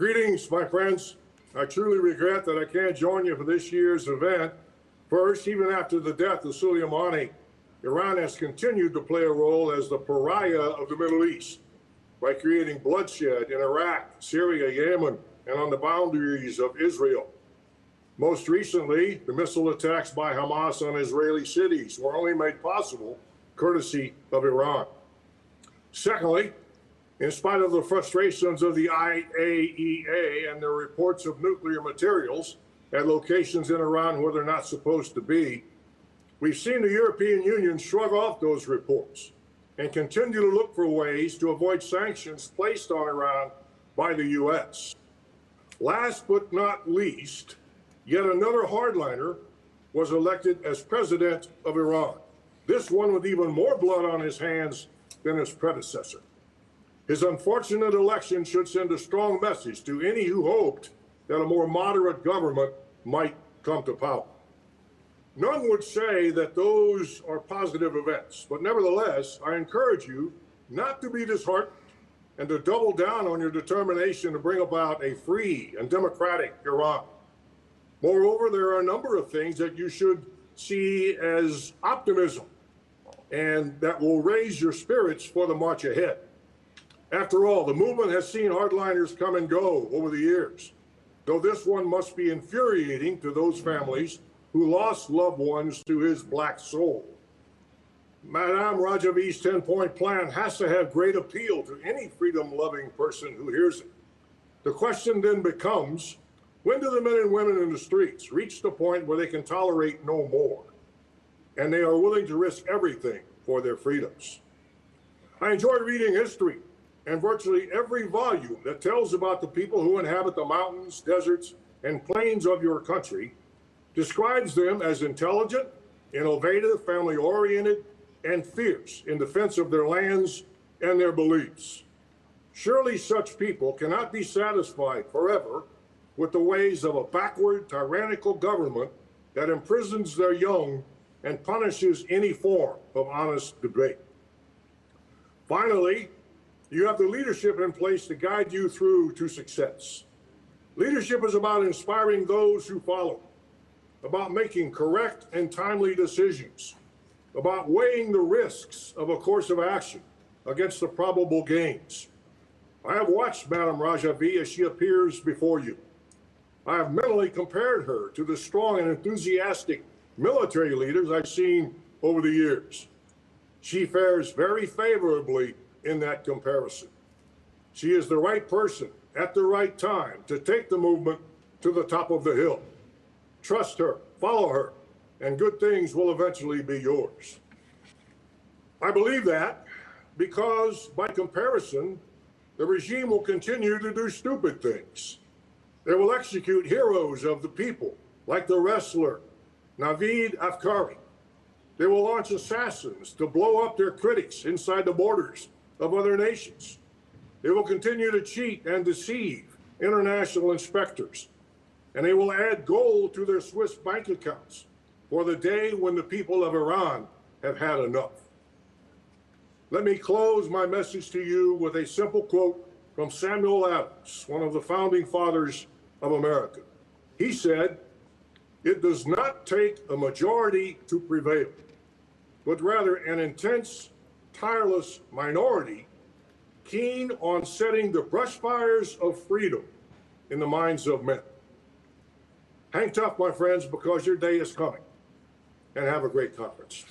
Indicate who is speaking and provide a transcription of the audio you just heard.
Speaker 1: Greetings, my friends. I truly regret that I can't join you for this year's event. First, even after the death of Soleimani, Iran has continued to play a role as the pariah of the Middle East by creating bloodshed in Iraq, Syria, Yemen, and on the boundaries of Israel. Most recently, the missile attacks by Hamas on Israeli cities were only made possible courtesy of Iran. Secondly, in spite of the frustrations of the IAEA and their reports of nuclear materials at locations in Iran where they're not supposed to be, we've seen the European Union shrug off those reports and continue to look for ways to avoid sanctions placed on Iran by the U.S. Last but not least, yet another hardliner was elected as president of Iran, this one with even more blood on his hands than his predecessor. His unfortunate election should send a strong message to any who hoped that a more moderate government might come to power. None would say that those are positive events, but nevertheless, I encourage you not to be disheartened and to double down on your determination to bring about a free and democratic Iran. Moreover, there are a number of things that you should see as optimism and that will raise your spirits for the march ahead. After all, the movement has seen hardliners come and go over the years, though this one must be infuriating to those families who lost loved ones to his black soul. Madame Rajavi's 10-point plan has to have great appeal to any freedom-loving person who hears it. The question then becomes, when do the men and women in the streets reach the point where they can tolerate no more, and they are willing to risk everything for their freedoms? I enjoy reading history, and virtually every volume that tells about the people who inhabit the mountains, deserts, and plains of your country describes them as intelligent, innovative, family-oriented, and fierce in defense of their lands and their beliefs. Surely such people cannot be satisfied forever with the ways of a backward, tyrannical government that imprisons their young and punishes any form of honest debate. Finally, you have the leadership in place to guide you through to success. Leadership is about inspiring those who follow, about making correct and timely decisions, about weighing the risks of a course of action against the probable gains. I have watched Madame Rajavi as she appears before you. I have mentally compared her to the strong and enthusiastic military leaders I've seen over the years. She fares very favorably in that comparison. She is the right person at the right time to take the movement to the top of the hill. Trust her, follow her, and good things will eventually be yours. I believe that because, by comparison, the regime will continue to do stupid things. They will execute heroes of the people, like the wrestler Navid Afkari. They will launch assassins to blow up their critics inside the borders of other nations. They will continue to cheat and deceive international inspectors, and they will add gold to their Swiss bank accounts for the day when the people of Iran have had enough. Let me close my message to you with a simple quote from Samuel Adams, one of the founding fathers of America. He said, "It does not take a majority to prevail, but rather an intense, tireless minority keen on setting the brush fires of freedom in the minds of men." Hang tough, my friends, because your day is coming, and have a great conference.